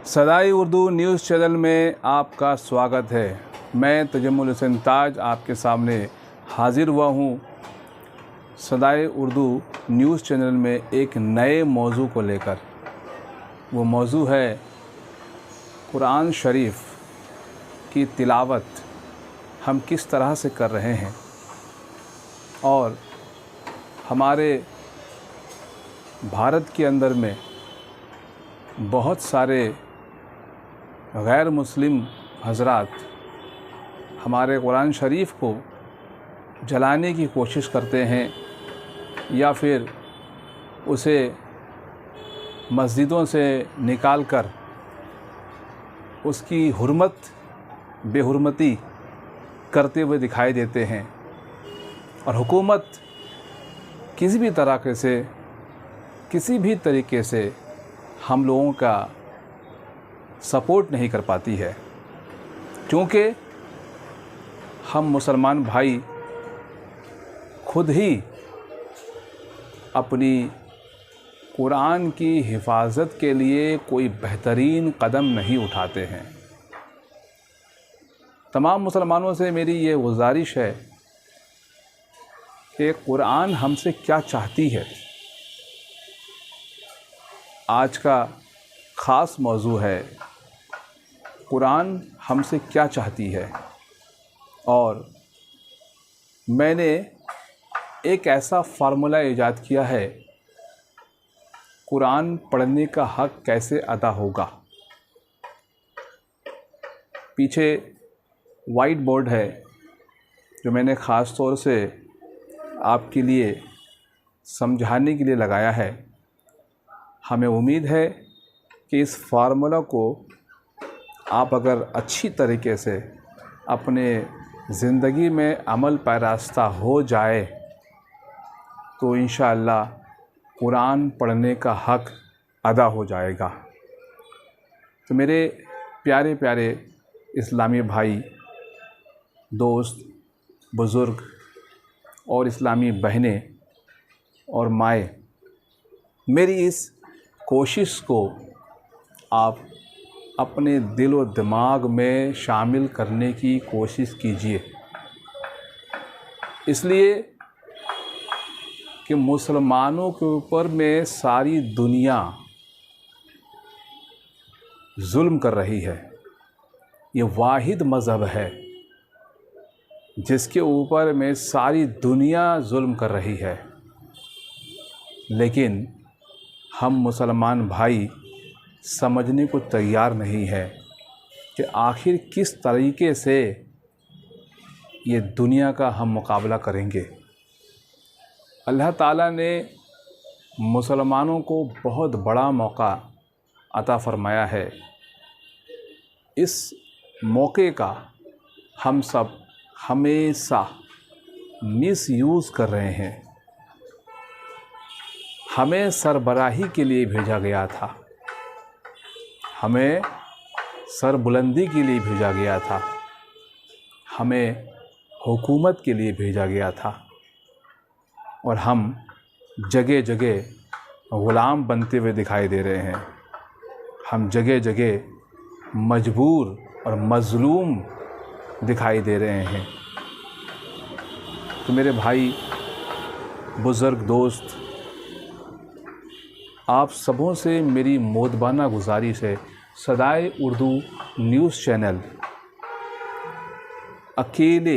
सदाई Urdu news channel में आपका स्वागत है। मैं तजम्मुल हुसैन ताज आपके सामने हाजिर हुआ हूँ सदाई उर्दू न्यूज़ चैनल में एक नए मौजू को लेकर। वो मौजू है कुरान शरीफ की तिलावत हम किस तरह से कर रहे हैं और हमारे भारत के अंदर में बहुत सारे गैर मुस्लिम हज़रात हमारे कुरान शरीफ को जलाने की कोशिश करते हैं या फिर उसे मस्जिदों से निकाल कर उसकी हुर्मत बेहुरमती करते हुए दिखाई देते हैं और हुकूमत किसी भी तरीके से हम लोगों का सपोर्ट नहीं कर पाती है, क्योंकि हम मुसलमान भाई खुद ही अपनी कुरान की हिफाजत के लिए कोई बेहतरीन कदम नहीं उठाते हैं। तमाम मुसलमानों से मेरी ये गुजारिश है कि कुरान हमसे क्या चाहती है। आज का ख़ास मौजू है कुरान हमसे क्या चाहती है, और मैंने एक ऐसा फार्मूला ईजाद किया है कुरान पढ़ने का हक़ कैसे अदा होगा। पीछे वाइट बोर्ड है जो मैंने ख़ास तौर से आपके लिए समझाने के लिए लगाया है। हमें उम्मीद है कि इस फार्मूला को आप अगर अच्छी तरीके से अपने ज़िंदगी में अमल पैरास्ता हो जाए तो इंशाअल्लाह कुरान पढ़ने का हक़ अदा हो जाएगा। तो मेरे प्यारे प्यारे इस्लामी भाई, दोस्त, बुज़ुर्ग और इस्लामी बहनें और माएँ, मेरी इस कोशिश को आप अपने दिल व दिमाग में शामिल करने की कोशिश कीजिए, इसलिए कि मुसलमानों के ऊपर में सारी दुनिया जुल्म कर रही है। ये वाहिद मज़हब है जिसके ऊपर में सारी दुनिया जुल्म कर रही है, लेकिन हम मुसलमान भाई समझने को तैयार नहीं है कि आखिर किस तरीके से ये दुनिया का हम मुकाबला करेंगे। अल्लाह ताला ने मुसलमानों को बहुत बड़ा मौका अता फ़रमाया है। इस मौके का हम सब हमेशा मिसयूज़ कर रहे हैं। हमें सरबराही के लिए भेजा गया था, हमें सरबुलंदी के लिए भेजा गया था, हमें हुकूमत के लिए भेजा गया था, और हम जगह जगह ग़ुलाम बनते हुए दिखाई दे रहे हैं। हम जगह जगह मजबूर और मज़लूम दिखाई दे रहे हैं। तो मेरे भाई, बुज़ुर्ग, दोस्त, आप सबों से मेरी मोदबाना गुजारिश है, सदाई उर्दू न्यूज़ चैनल अकेले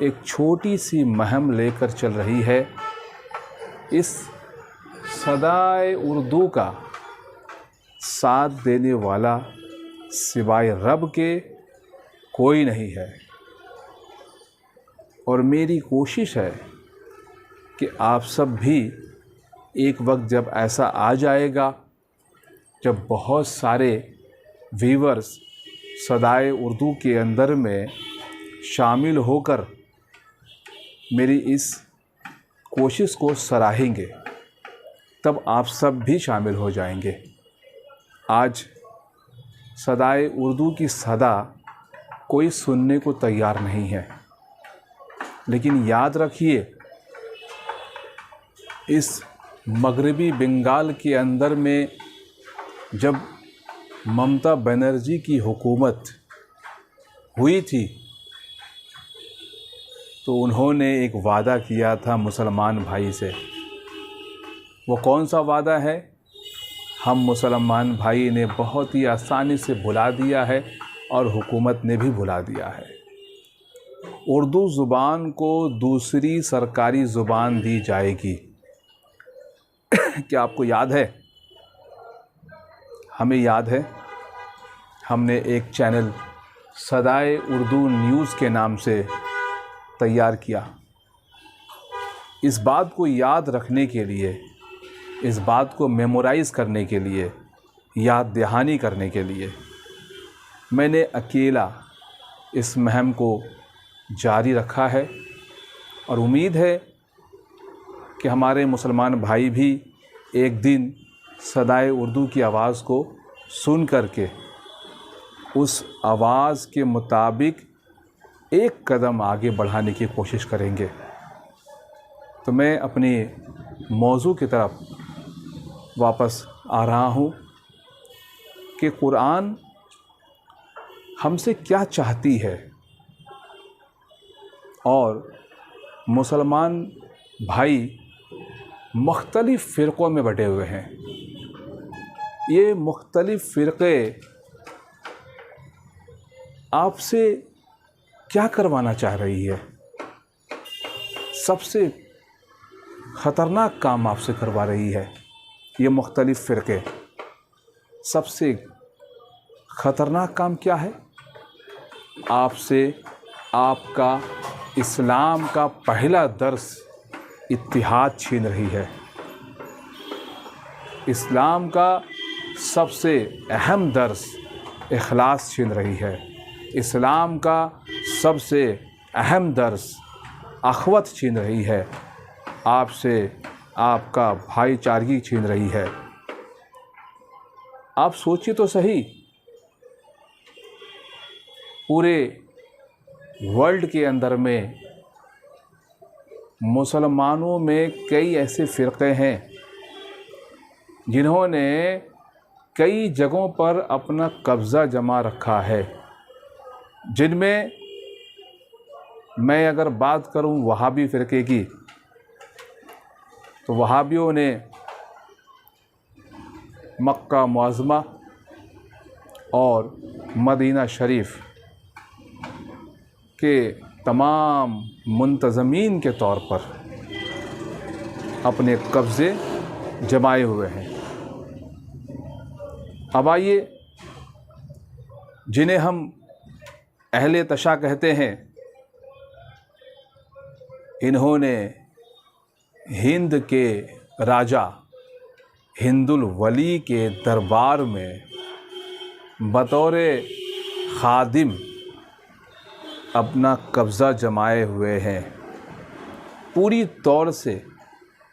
एक छोटी सी मुहिम लेकर चल रही है। इस सदाई उर्दू का साथ देने वाला सिवाय रब के कोई नहीं है, और मेरी कोशिश है कि आप सब भी एक वक्त जब ऐसा आ जाएगा जब बहुत सारे व्यूअर्स सदाई उर्दू के अंदर में शामिल होकर मेरी इस कोशिश को सराहेंगे, तब आप सब भी शामिल हो जाएंगे। आज सदाई उर्दू की सदा कोई सुनने को तैयार नहीं है, लेकिन याद रखिए, इस मगरबी बंगाल के अंदर में जब ममता बनर्जी की हुकूमत हुई थी तो उन्होंने एक वादा किया था मुसलमान भाई से। वो कौन सा वादा है? हम मुसलमान भाई ने बहुत ही आसानी से भुला दिया है और हुकूमत ने भी भुला दिया है। उर्दू ज़ुबान को दूसरी सरकारी ज़ुबान दी जाएगी। क्या आपको याद है? हमें याद है, हमने एक चैनल सदाए उर्दू न्यूज़ के नाम से तैयार किया। इस बात को याद रखने के लिए, इस बात को मेमोराइज़ करने के लिए, याद दहानी करने के लिए मैंने अकेला इस मुहिम को जारी रखा है और उम्मीद है कि हमारे मुसलमान भाई भी एक दिन सदाए उर्दू की आवाज़ को सुन करके उस आवाज़ के मुताबिक एक कदम आगे बढ़ाने की कोशिश करेंगे। तो मैं अपने मौजू की तरफ वापस आ रहा हूँ कि कुरान हमसे क्या चाहती है और मुसलमान भाई मुख्तलिफ़ फ़िरक़ों में बटे हुए हैं। ये मुख्तलिफ़ फ़िरक़े आपसे क्या करवाना चाह रही है? सबसे ख़तरनाक काम आपसे करवा रही है ये मुख्तलिफ़ फ़िरक़े। सबसे ख़तरनाक काम क्या है? आपसे आपका इस्लाम का पहला दर्स इत्तिहाद छीन रही है। इस्लाम का सबसे अहम दर्स इखलास छीन रही है। इस्लाम का सबसे अहम दर्स अख़वत छीन रही है। आपसे आपका भाईचारगी छीन रही है। आप सोचिए तो सही, पूरे वर्ल्ड के अंदर में मुसलमानों में कई ऐसे फ़िरक़े हैं जिन्होंने कई जगहों पर अपना कब्ज़ा जमा रखा है, जिनमें मैं अगर बात करूं वहाबी फ़िरक़े की तो वहाबियों ने मक्का मुअज़्ज़मा और मदीना शरीफ के तमाम मुंतज़मीन के तौर पर अपने कब्ज़े जमाए हुए हैं। अब आइए, जिन्हें हम अहले तशा कहते हैं, इन्होंने हिंद के राजा हिंदुल वली के दरबार में बतौर खादिम अपना कब्ज़ा जमाए हुए हैं। पूरी तौर से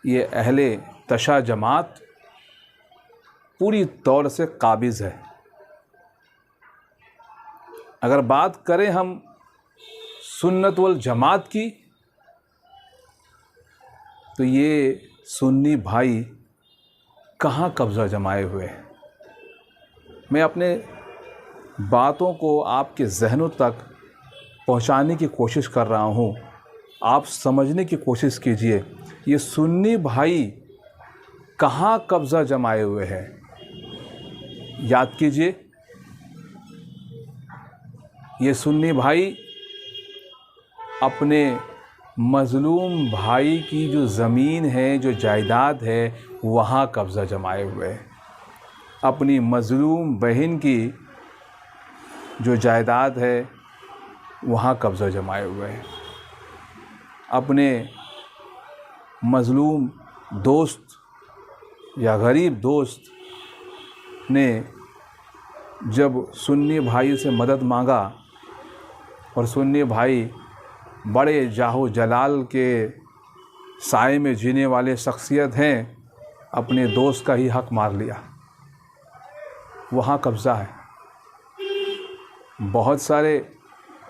ये अहले तशा जमात पूरी तौर से काबिज़ है। अगर बात करें हम सुन्नत वल जमात की तो ये सुन्नी भाई कहाँ कब्ज़ा जमाए हुए हैं। मैं अपने बातों को आपके ज़हनों तक पहुँचाने की कोशिश कर रहा हूँ। आप समझने की कोशिश कीजिए, ये सुन्नी भाई कहाँ कब्ज़ा जमाए हुए हैं। याद कीजिए, ये सुन्नी भाई अपने मज़लूम भाई की जो ज़मीन है, जो जायदाद है, वहाँ कब्ज़ा जमाए हुए हैं। अपनी मज़लूम बहन की जो जायदाद है वहाँ कब्ज़ा जमाए हुए हैं। अपने मज़लूम दोस्त या गरीब दोस्त ने जब सुन्नी भाई से मदद मांगा और सुन्नी भाई बड़े जाहो जलाल के साए में जीने वाले शख्सियत हैं, अपने दोस्त का ही हक मार लिया, वहाँ कब्ज़ा है। बहुत सारे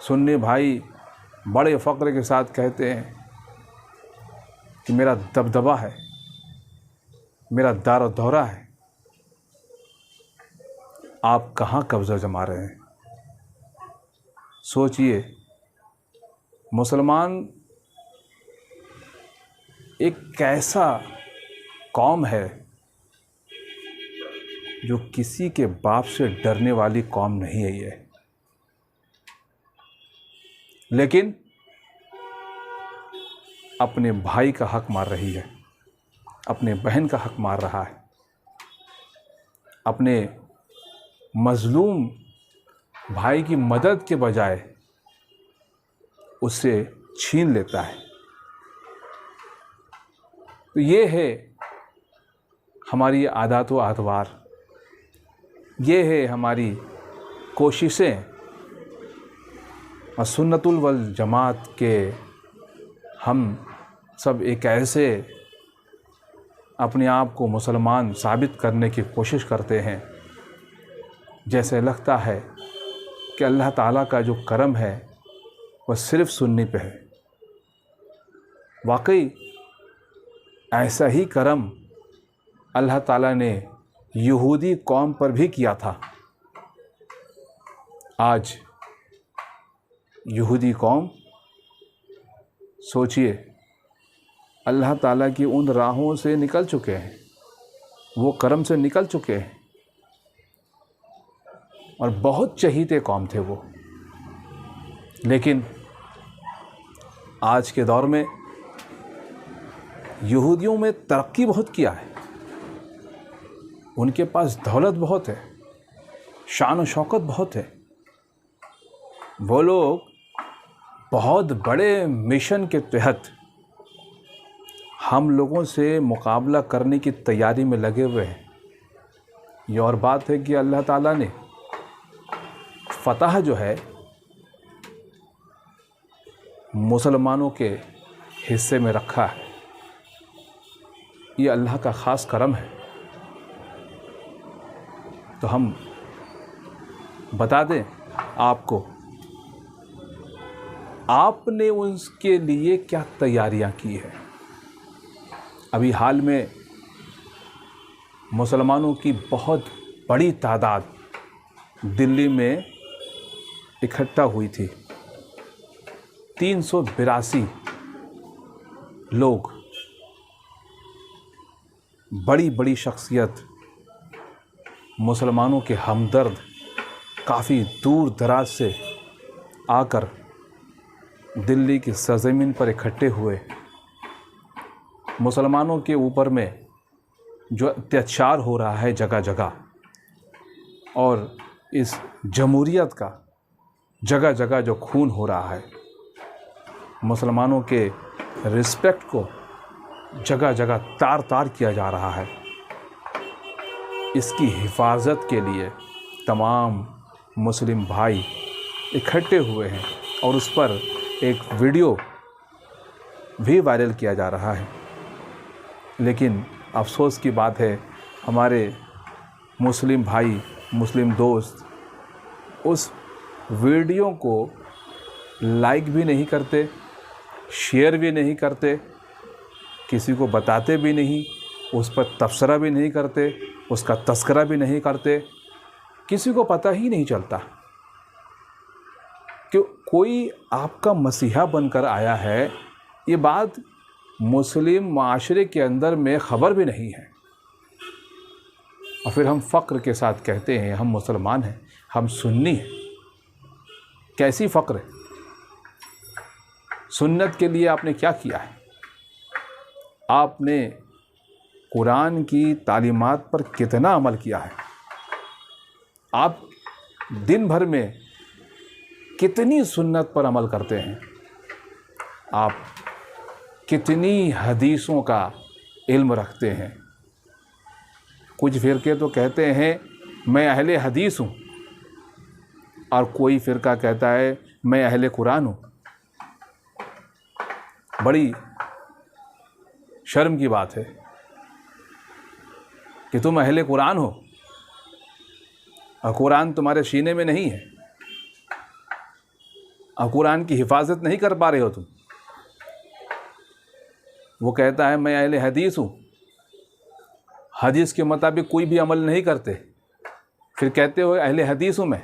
सुन्नी भाई बड़े फ़ख्र के साथ कहते हैं कि मेरा दबदबा है, मेरा दार दौरा है। आप कहाँ कब्ज़ा जमा रहे हैं? सोचिए, मुसलमान एक कैसा कौम है जो किसी के बाप से डरने वाली कौम नहीं है ये, लेकिन अपने भाई का हक मार रही है, अपने बहन का हक मार रहा है, अपने मजलूम भाई की मदद के बजाय उससे छीन लेता है। तो ये है हमारी आदत व अतवार, ये है हमारी कोशिशें और सुन्नतुल वल जमात के हम सब एक ऐसे अपने आप को मुसलमान साबित करने की कोशिश करते हैं जैसे लगता है कि अल्लाह ताला का जो करम है वह सिर्फ़ सुन्नी पे है। वाकई ऐसा ही करम अल्लाह ताला ने यहूदी कौम पर भी किया था। आज यहूदी कौम, सोचिए, अल्लाह ताला की उन राहों से निकल चुके हैं, वो करम से निकल चुके हैं और बहुत चहीते कौम थे वो। लेकिन आज के दौर में यहूदियों में तरक्की बहुत किया है, उनके पास दौलत बहुत है, शान और शौकत बहुत है। वो लोग बहुत बड़े मिशन के तहत हम लोगों से मुकाबला करने की तैयारी में लगे हुए हैं। ये और बात है कि अल्लाह ताला ने फतह जो है मुसलमानों के हिस्से में रखा है। ये अल्लाह का ख़ास करम है। तो हम बता दें आपको, आपने उसके लिए क्या तैयारियां की है। अभी हाल में मुसलमानों की बहुत बड़ी तादाद दिल्ली में इकट्ठा हुई थी। 382 लोग, बड़ी बड़ी शख्सियत, मुसलमानों के हमदर्द, काफ़ी दूर दराज से आकर दिल्ली की सरज़मीन पर इकट्ठे हुए। मुसलमानों के ऊपर में जो अत्याचार हो रहा है जगह जगह, और इस जमहूरियत का जगह जगह जो खून हो रहा है, मुसलमानों के रिस्पेक्ट को जगह जगह तार तार किया जा रहा है, इसकी हिफाजत के लिए तमाम मुस्लिम भाई इकट्ठे हुए हैं और उस पर एक वीडियो भी वायरल किया जा रहा है। लेकिन अफसोस की बात है, हमारे मुस्लिम भाई, मुस्लिम दोस्त उस वीडियो को लाइक भी नहीं करते, शेयर भी नहीं करते, किसी को बताते भी नहीं, उस पर तबसरा भी नहीं करते, उसका तस्करा भी नहीं करते। किसी को पता ही नहीं चलता कि कोई आपका मसीहा बनकर आया है। ये बात मुस्लिम माशरे के अंदर में ख़बर भी नहीं है। और फिर हम फ़ख्र के साथ कहते हैं हम मुसलमान हैं, हम सुन्नी हैं। कैसी फ़ख्र है? सुन्नत के लिए आपने क्या किया है? आपने कुरान की तालीमात पर कितना अमल किया है? आप दिन भर में कितनी सुन्नत पर अमल करते हैं? आप कितनी हदीसों का इल्म रखते हैं? कुछ फ़िरके तो कहते हैं मैं अहले हदीस हूँ, और कोई फ़िरका कहता है मैं अहले कुरान हूँ। बड़ी शर्म की बात है कि तुम अहले कुरान हो और कुरान तुम्हारे सीने में नहीं है, और कुरान की हिफाजत नहीं कर पा रहे हो तुम। वो कहता है मैं अहले हदीस हूँ, हदीस के मुताबिक कोई भी अमल नहीं करते, फिर कहते हो अहले हदीस हूँ मैं।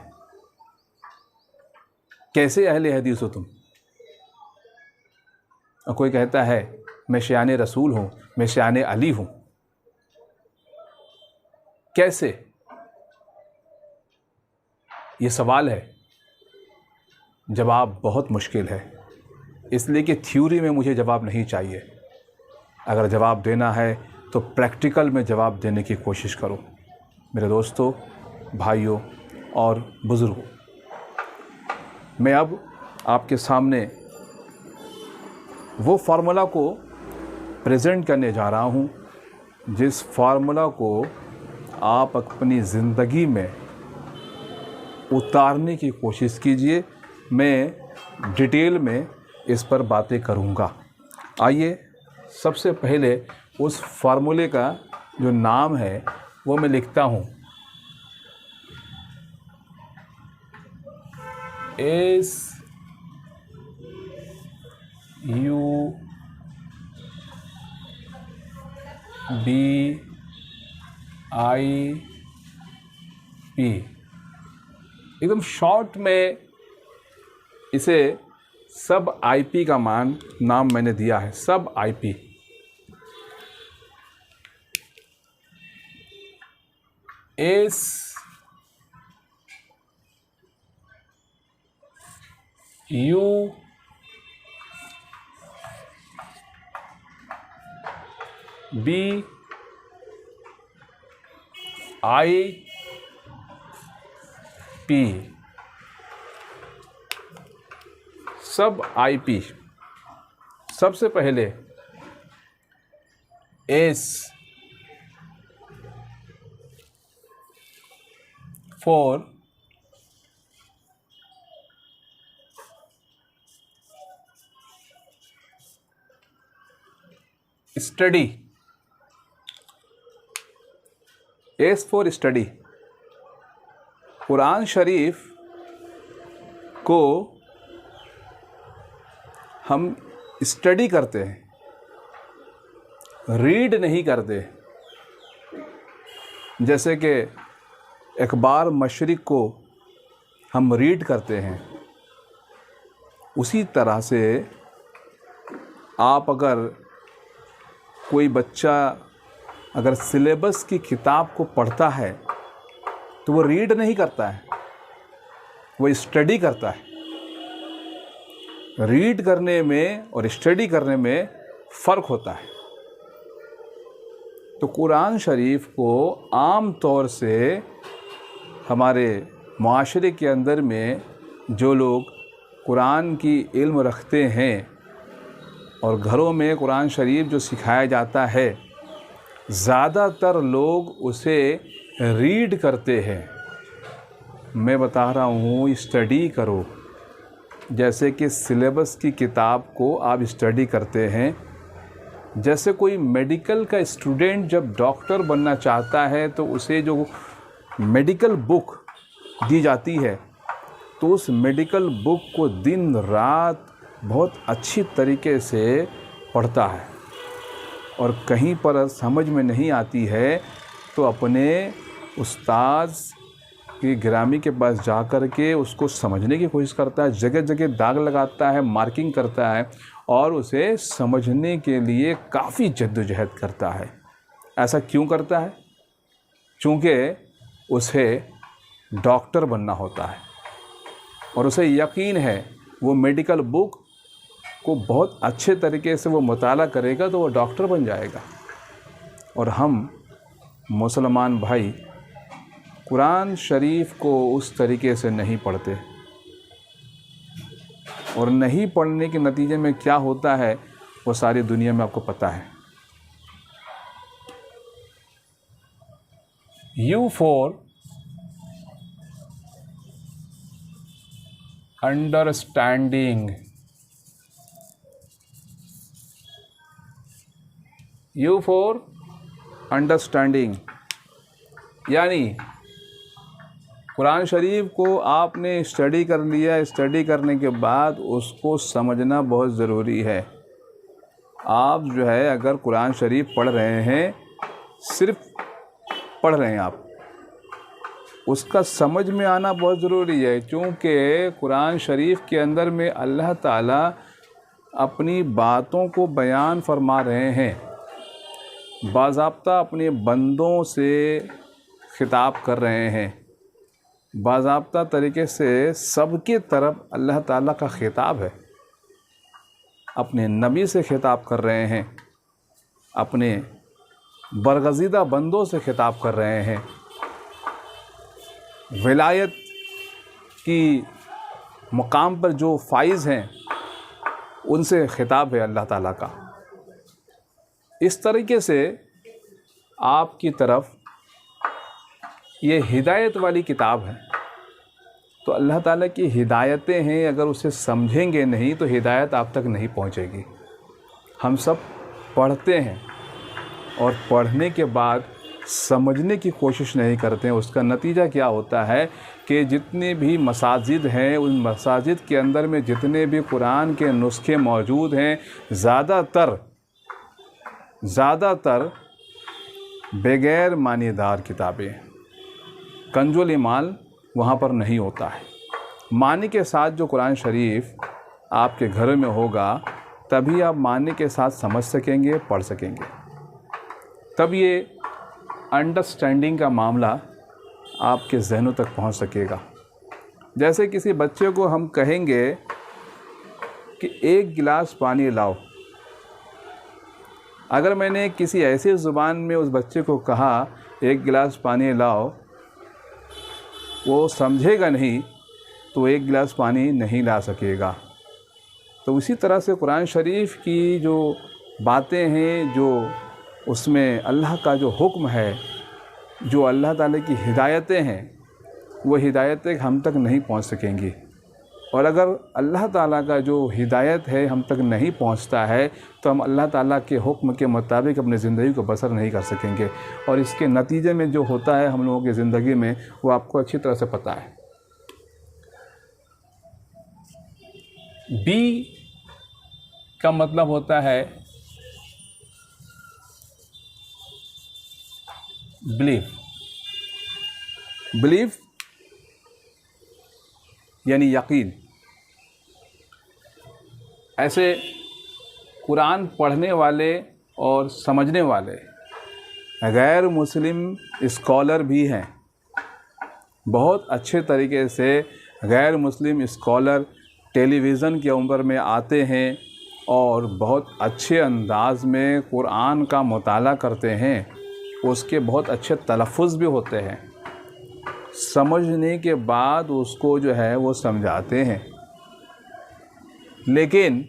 कैसे अहले हदीस हो तुम? और कोई कहता है मैं शान रसूल हूँ, मैं शान अली हूँ। कैसे? ये सवाल है, जवाब बहुत मुश्किल है, इसलिए कि थ्योरी में मुझे जवाब नहीं चाहिए। अगर जवाब देना है तो प्रैक्टिकल में जवाब देने की कोशिश करो। मेरे दोस्तों, भाइयों और बुज़ुर्गों, मैं अब आपके सामने वो फार्मूला को प्रेजेंट करने जा रहा हूँ जिस फार्मूला को आप अपनी ज़िंदगी में उतारने की कोशिश कीजिए। मैं डिटेल में इस पर बातें करूँगा। आइए सबसे पहले उस फार्मूले का जो नाम है वो मैं लिखता हूँ। SUBIP, एकदम शॉर्ट में इसे सब IP का नाम मैंने दिया है, सब IP। SUBIP, सब IP। सबसे पहले S for study, S for study. कुरान शरीफ को हम स्टडी करते हैं, रीड नहीं करते। जैसे कि अखबार मशरिक को हम रीड करते हैं, उसी तरह से आप अगर कोई बच्चा अगर सिलेबस की किताब को पढ़ता है तो वो रीड नहीं करता है, वो स्टडी करता है। रीड करने में और स्टडी करने में फ़र्क होता है। तो कुरान शरीफ को आम तौर से हमारे माशरे के अंदर में जो लोग कुरान की इल्म रखते हैं और घरों में कुरान शरीफ जो सिखाया जाता है, ज़्यादातर लोग उसे रीड करते हैं। मैं बता रहा हूँ स्टडी करो। जैसे कि सिलेबस की किताब को आप स्टडी करते हैं, जैसे कोई मेडिकल का स्टूडेंट जब डॉक्टर बनना चाहता है तो उसे जो मेडिकल बुक दी जाती है तो उस मेडिकल बुक को दिन रात बहुत अच्छी तरीके से पढ़ता है, और कहीं पर समझ में नहीं आती है तो अपने उस्ताद की गिरामी के पास जा कर के उसको समझने की कोशिश करता है, जगह जगह दाग लगाता है, मार्किंग करता है और उसे समझने के लिए काफ़ी जद्दोजहद करता है। ऐसा क्यों करता है? चूँकि उसे डॉक्टर बनना होता है और उसे यकीन है वो मेडिकल बुक को बहुत अच्छे तरीके से वो मुताला करेगा तो वो डॉक्टर बन जाएगा। और हम मुसलमान भाई कुरान शरीफ को उस तरीके से नहीं पढ़ते, और नहीं पढ़ने के नतीजे में क्या होता है वो सारी दुनिया में आपको पता है। U for understanding, U for understanding, यानी कुरान शरीफ को आपने स्टडी कर लिया, स्टडी करने के बाद उसको समझना बहुत ज़रूरी है। आप जो है अगर कुरान शरीफ पढ़ रहे हैं, सिर्फ पढ़ रहे हैं, आप उसका समझ में आना बहुत ज़रूरी है, क्योंकि कुरान शरीफ के अंदर में अल्लाह ताला अपनी बातों को बयान फरमा रहे हैं, बाज़ाब्ता अपने बंदों से खिताब कर रहे हैं, बाज़ाब्ता तरीके से सबके तरफ अल्लाह ताला का खिताब है, अपने नबी से खिताब कर रहे हैं, अपने बरगज़ीदा बंदों से खिताब कर रहे हैं, विलायत की मुकाम पर जो फाइज़ हैं उनसे खिताब है अल्लाह ताला का। इस तरीके से आपकी तरफ ये हिदायत वाली किताब है, तो अल्लाह ताला की हिदायतें हैं, अगर उसे समझेंगे नहीं तो हिदायत आप तक नहीं पहुंचेगी। हम सब पढ़ते हैं और पढ़ने के बाद समझने की कोशिश नहीं करते हैं। उसका नतीजा क्या होता है कि जितने भी मसाजिद हैं, उन मसाजिद के अंदर में जितने भी कुरान के नुस्खे मौजूद हैं, ज़्यादातर बगैर मानीदार किताबें, कंजुल माल वहाँ पर नहीं होता है। मानी के साथ जो कुरान शरीफ आपके घर में होगा, तभी आप मानी के साथ समझ सकेंगे, पढ़ सकेंगे, तब ये अंडरस्टैंडिंग का मामला आपके जहनों तक पहुंच सकेगा। जैसे किसी बच्चे को हम कहेंगे कि एक गिलास पानी लाओ, अगर मैंने किसी ऐसी ज़ुबान में उस बच्चे को कहा एक गिलास पानी लाओ, वो समझेगा नहीं तो एक गिलास पानी नहीं ला सकेगा। तो उसी तरह से कुरान शरीफ की जो बातें हैं, जो उसमें अल्लाह का जो हुक्म है, जो अल्लाह ताला की हिदायतें हैं, वो हिदायतें हम तक नहीं पहुंच सकेंगी। और अगर अल्लाह ताला का जो हिदायत है हम तक नहीं पहुंचता है, तो हम अल्लाह ताला के हुक्म के मुताबिक अपनी ज़िंदगी को बसर नहीं कर सकेंगे। और इसके नतीजे में जो होता है हम लोगों की ज़िंदगी में, वो आपको अच्छी तरह से पता है। बी का मतलब होता है बिलीव यानी यकीन। ऐसे कुरान पढ़ने वाले और समझने वाले गैर मुस्लिम स्कॉलर भी हैं। बहुत अच्छे तरीके से गैर मुस्लिम स्कॉलर टेलीविज़न के ऊपर में आते हैं और बहुत अच्छे अंदाज में कुरान का मुताला करते हैं। उसके बहुत अच्छे तलफ़ुज़ भी होते हैं, समझने के बाद उसको जो है वो समझाते हैं। लेकिन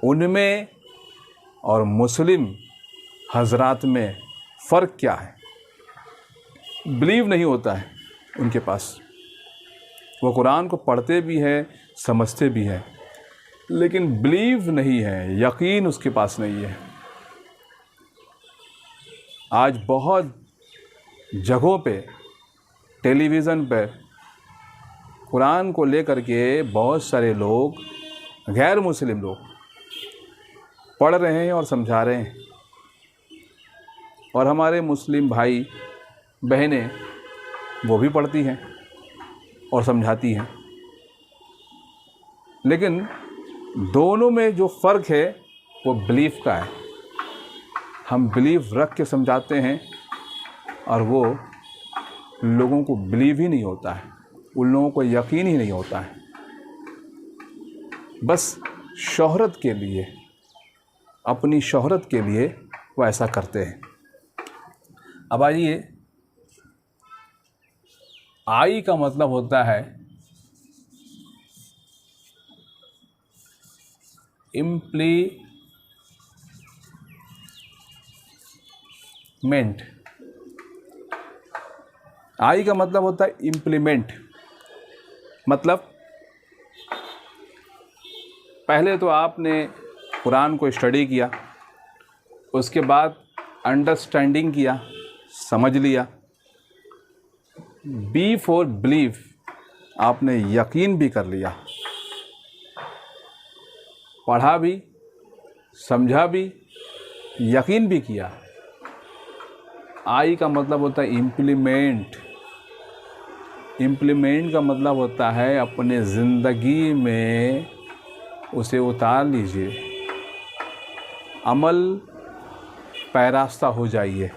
उनमें और मुस्लिम हजरात में फ़र्क क्या है? बिलीव नहीं होता है उनके पास। वो कुरान को पढ़ते भी हैं, समझते भी हैं, लेकिन बिलीव नहीं है, यकीन उसके पास नहीं है। आज बहुत जगहों पे टेलीविज़न पे कुरान को लेकर के बहुत सारे लोग, गैर मुस्लिम लोग पढ़ रहे हैं और समझा रहे हैं, और हमारे मुस्लिम भाई बहनें वो भी पढ़ती हैं और समझाती हैं। लेकिन दोनों में जो फ़र्क है वो बिलीफ का है। हम बिलीव रख के समझाते हैं और वो लोगों को बिलीव ही नहीं होता है, उन लोगों को यकीन ही नहीं होता है। बस शोहरत के लिए, अपनी शोहरत के लिए वो ऐसा करते हैं। अब आइए, आई का मतलब होता है इम्प्लीमेंट। आई का मतलब होता है इम्प्लीमेंट। मतलब पहले तो आपने कुरान को स्टडी किया, उसके बाद अंडरस्टैंडिंग किया, समझ लिया। बी फॉर बिलीव, आपने यकीन भी कर लिया, पढ़ा भी, समझा भी, यकीन भी किया। आई का मतलब होता है इम्प्लीमेंट, इम्प्लीमेंट का मतलब होता है अपने ज़िंदगी में उसे उतार लीजिए, अमल पैरास्ता हो जाइए,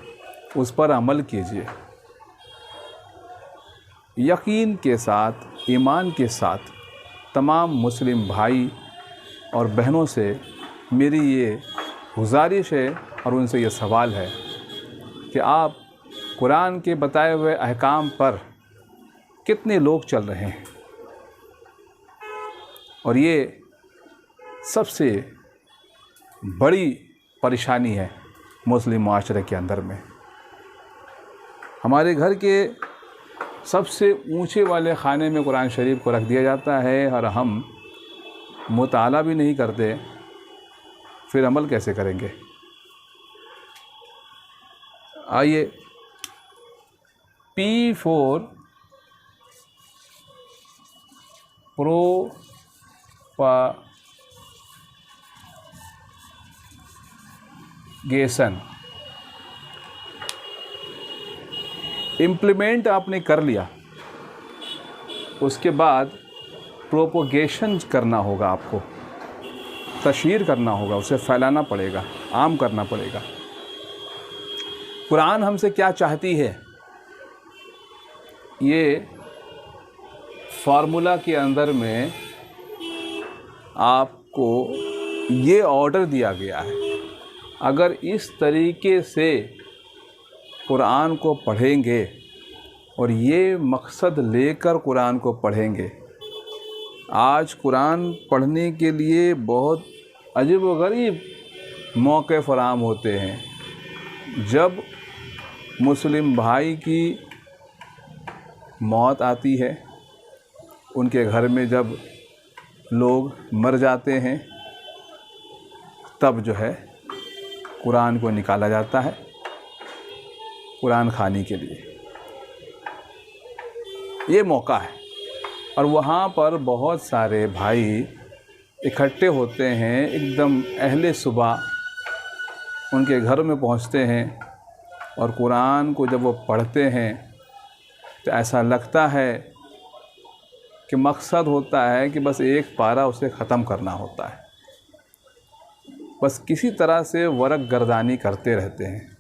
उस पर अमल कीजिए। यकीन के साथ, ईमान के साथ तमाम मुस्लिम भाई और बहनों से मेरी ये गुजारिश है और उनसे ये सवाल है कि आप कुरान के बताए हुए अहकाम पर कितने लोग चल रहे हैं। और ये सबसे बड़ी परेशानी है मुस्लिम माशरे के अंदर में। हमारे घर के सबसे ऊंचे वाले खाने में कुरान शरीफ को रख दिया जाता है और हम मुताला भी नहीं करते, फिर अमल कैसे करेंगे? आइए, P4 प्रोपगेशन इम्प्लीमेंट आपने कर लिया, उसके बाद प्रोपोगेशन करना होगा, आपको तशहीर करना होगा, उसे फैलाना पड़ेगा, आम करना पड़ेगा। कुरान हमसे क्या चाहती है, ये फार्मूला के अंदर में आपको ये ऑर्डर दिया गया है। अगर इस तरीके से कुरान को पढ़ेंगे और ये मकसद लेकर कुरान को पढ़ेंगे। आज कुरान पढ़ने के लिए बहुत अजीब व गरीब मौके फराहम होते हैं। जब मुस्लिम भाई की मौत आती है, उनके घर में जब लोग मर जाते हैं, तब जो है कुरान को निकाला जाता है कुरान खानी के लिए। ये मौका है और वहाँ पर बहुत सारे भाई इकट्ठे होते हैं, एकदम अहले सुबह उनके घर में पहुँचते हैं और कुरान को जब वो पढ़ते हैं तो ऐसा लगता है कि मकसद होता है कि बस एक पारा उसे ख़त्म करना होता है। बस किसी तरह से वरक गर्दानी करते रहते हैं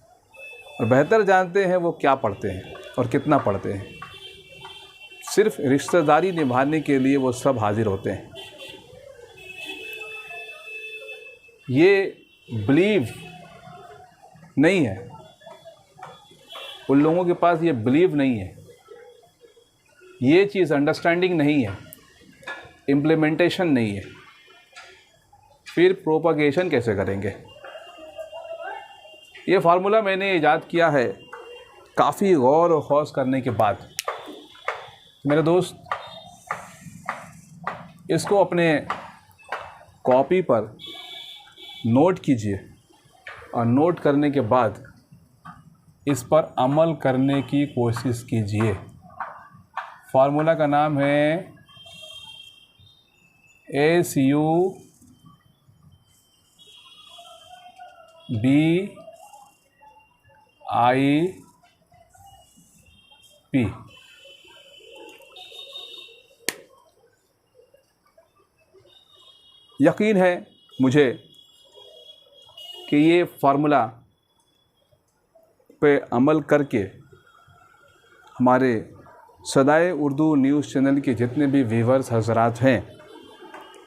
और बेहतर जानते हैं वो क्या पढ़ते हैं और कितना पढ़ते हैं। सिर्फ रिश्तेदारी निभाने के लिए वो सब हाजिर होते हैं। ये बिलीव नहीं है, उन लोगों के पास ये बिलीव नहीं है, ये चीज़ अंडरस्टैंडिंग नहीं है, इम्प्लीमेंटेशन नहीं है। फिर प्रोपगेशन कैसे करेंगे? ये फार्मूला मैंने ईजाद किया है काफ़ी गौर और खौस करने के बाद। मेरे दोस्त, इसको अपने कॉपी पर नोट कीजिए और नोट करने के बाद इस पर अमल करने की कोशिश कीजिए। फार्मूला का नाम है SUBIP। यकीन है मुझे कि ये फार्मूला पे अमल करके हमारे सदाए उर्दू न्यूज़ चैनल के जितने भी व्यूअर्स हजरात हैं,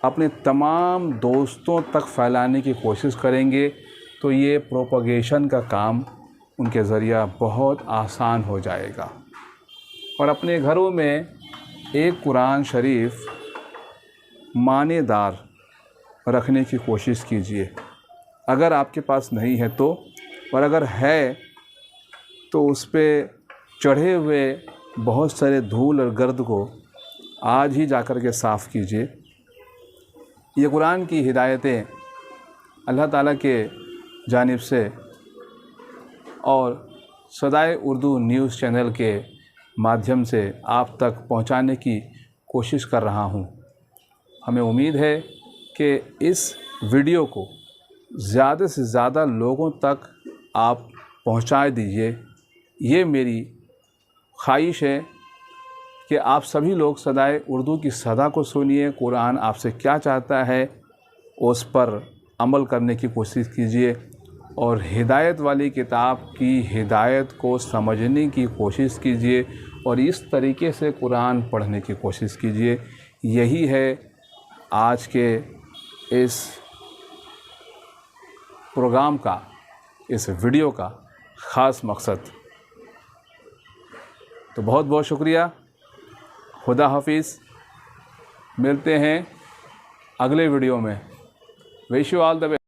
अपने तमाम दोस्तों तक फैलाने की कोशिश करेंगे तो ये प्रोपगेशन का काम उनके ज़रिया बहुत आसान हो जाएगा। और अपने घरों में एक कुरान शरीफ मानेदार रखने की कोशिश कीजिए, अगर आपके पास नहीं है तो। और अगर है तो उस पे चढ़े हुए बहुत सारे धूल और गर्द को आज ही जाकर के साफ़ कीजिए। ये कुरान की हिदायतें अल्लाह ताला के जानिब से और सदाए उर्दू न्यूज़ चैनल के माध्यम से आप तक पहुंचाने की कोशिश कर रहा हूं। हमें उम्मीद है कि इस वीडियो को ज़्यादा से ज़्यादा लोगों तक आप पहुंचा दीजिए। ये मेरी ख्वाहिश है कि आप सभी लोग सदाए उर्दू की सदा को सुनिए, कुरान आपसे क्या चाहता है उस पर अमल करने की कोशिश कीजिए और हिदायत वाली किताब की हिदायत को समझने की कोशिश कीजिए और इस तरीके से कुरान पढ़ने की कोशिश कीजिए। यही है आज के इस प्रोग्राम का, इस वीडियो का ख़ास मकसद। तो बहुत बहुत शुक्रिया। खुदा हाफिज़। मिलते हैं अगले वीडियो में। Wish you all the best.